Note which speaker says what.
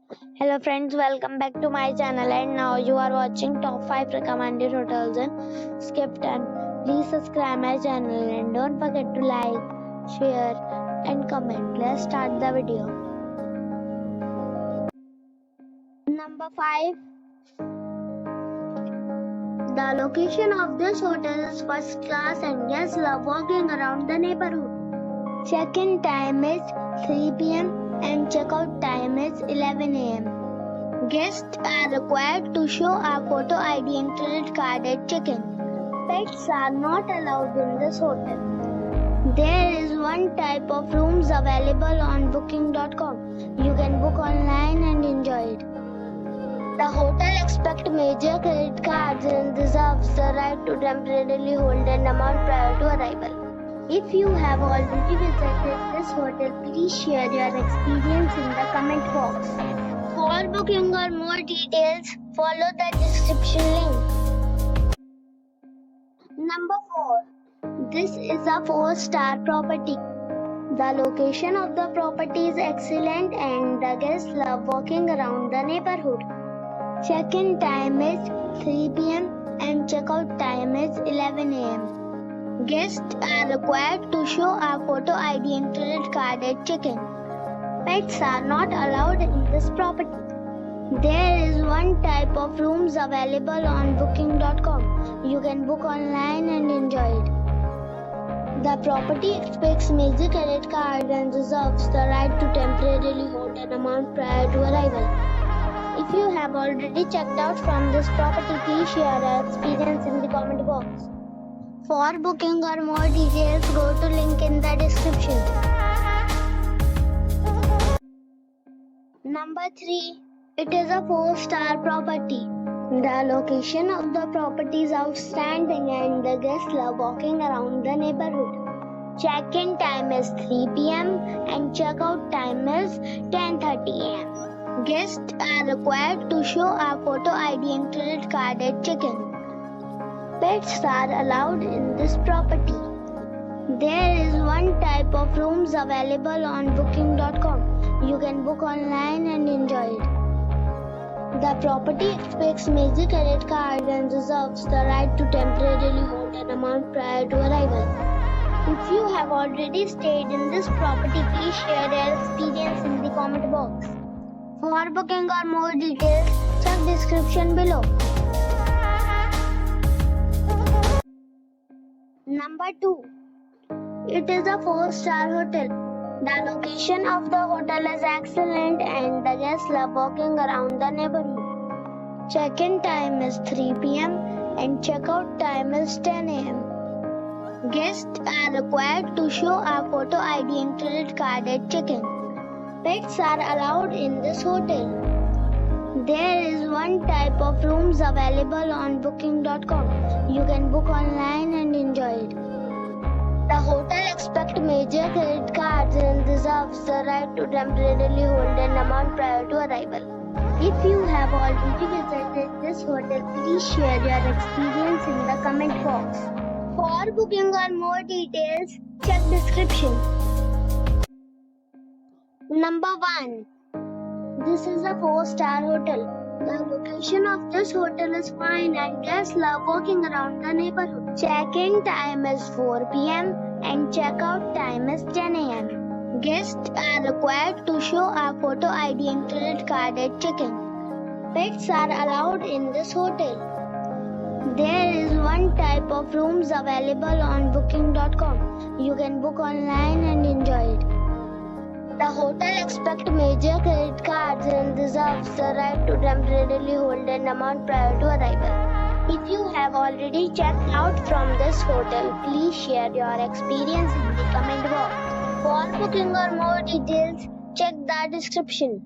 Speaker 1: Hello friends, welcome back to my channel, and now you are watching top 5 recommended hotels in Skipton. Please subscribe my channel and don't forget to like, share and comment. Let's start the video. Number 5. The location of this hotel is first class and guests love walking around the neighborhood. Check-in time is 3 p.m. and check-out time is 11 a.m. Guests are required to show a photo ID and credit card at check-in. Pets are not allowed in this hotel. There is one type of rooms available on booking.com. You can book online and enjoy it. The hotel expects major credit cards and reserves the right to temporarily hold an amount prior to arrival. If you have already visited this hotel, please share your experience in the comment box. For booking or more details, follow the description link. Number 4. This is a 4-star property. The location of the property is excellent and the guests love walking around the neighborhood. Check-in time is 3 p.m. and check-out time is 11 a.m. Guests are required to show a photo ID and credit card at check-in. Pets are not allowed in this property. There is one type of rooms available on booking.com. You can book online and enjoy it. The property expects major credit cards and reserves the right to temporarily hold an amount prior to arrival. If you have already checked out from this property, please share your experience in the comment box. For booking or more details, go to link in the description. Number 3. It is a 4-star property. The location of the property is outstanding and the guests love walking around the neighborhood. Check-in time is 3 p.m. and check-out time is 10:30 a.m. Guests are required to show a photo ID and credit card at check-in. Pets are allowed in this property. There is one type of rooms available on booking.com. You can book online and enjoy it. The property expects major credit cards and reserves the right to temporarily hold an amount prior to arrival. If you have already stayed in this property, please share your experience in the comment box. For booking or more details, check description below. Number 2. It is a 4-star hotel. The location of the hotel is excellent and the guests love walking around the neighborhood. Check-in time is 3 p.m. and check-out time is 10 a.m. Guests are required to show a photo ID and credit card at check-in. Pets are allowed in this hotel. There is one type of rooms available on booking.com. You can book online and enjoy it. The hotel expects major credit cards and reserves the right to temporarily hold an amount prior to arrival. If you have already visited this hotel, please share your experience in the comment box. For booking or more details, check description. Number 1. This is a 4-star hotel. The location of this hotel is fine and guests love walking around the neighborhood. Check-in time is 4 p.m. and check-out time is 10 a.m. Guests are required to show a photo ID and credit card at check-in. Pets are allowed in this hotel. There is one type of rooms available on booking.com. You can book online and enjoy it. The hotel expects major credit cards and reserves the right to temporarily hold an amount prior to arrival. If you have already checked out from this hotel, please share your experience in the comment box. For booking or more details, check the description.